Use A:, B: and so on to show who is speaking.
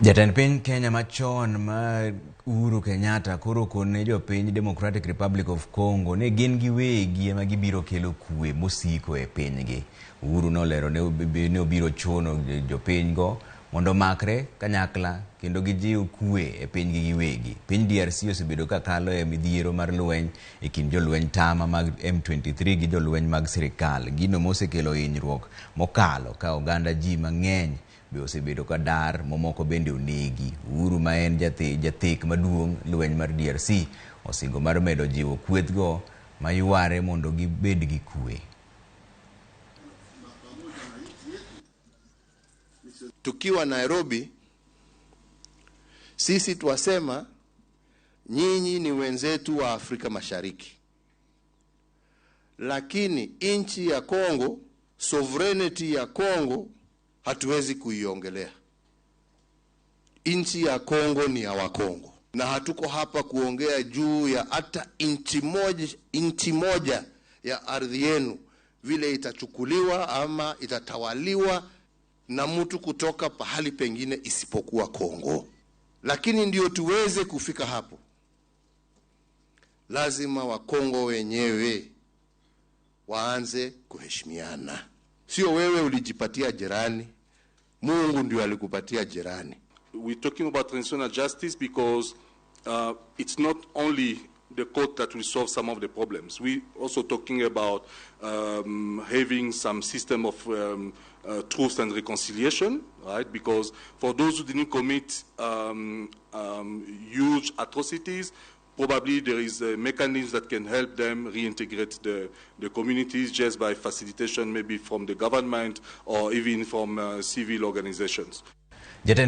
A: Jatend piny Kenya machon ma Uhuru Kenyatta koro kone jopiny Democratic Republic of Congo ne gin giwegi ema gibiro kelo kwe mosiko e pinygi. Uhuru nolero ne obiro chuno jopiny go mondo makre kanyakla kendo gijiw kwe e pinygi giwegi. Piny DRC osebedo ka kalo e midhiero mar lweny e kind jolweny tama mag M23 gi jolweny mag sirikal. Gino mosekelo hinyruok mokalo ka oganda ji mang'eny be osebedo ka dar, momoko bende onegi. Uhuru ma en jathek maduong' lweny mar DRC osingo mar medo jiwo kwethgo mayuare mondo gibed gi kwe.
B: Tukiwa Nairobi, sisi tuwasema nyinyi ni wenzetu wa Afrika Mashariki. Lakini inchi ya Kongo, sovereignty ya Kongo, hatuwezi kuiongelea. Inchi ya Kongo ni ya Wakongo. Na hatuko hapa kuongea juu ya hata inchi moja ya ardhi yenu vile itachukuliwa ama itatawaliwa na mtu kutoka pahali pengine isipokuwa Kongo. Lakini ndio tuweze kufika hapo, lazima Wakongo wenyewe waanze kuheshimiana. Sio wewe ulijipatia jirani, Mungu ndio alikupatia jirani.
C: We're talking about transitional justice because it's not only the court that will solve some of the problems. We're also talking about having some system of truth and reconciliation, right? Because for those who didn't commit huge atrocities, probably there is a mechanism that can help them reintegrate the communities just by facilitation, maybe from the government or even from civil organizations.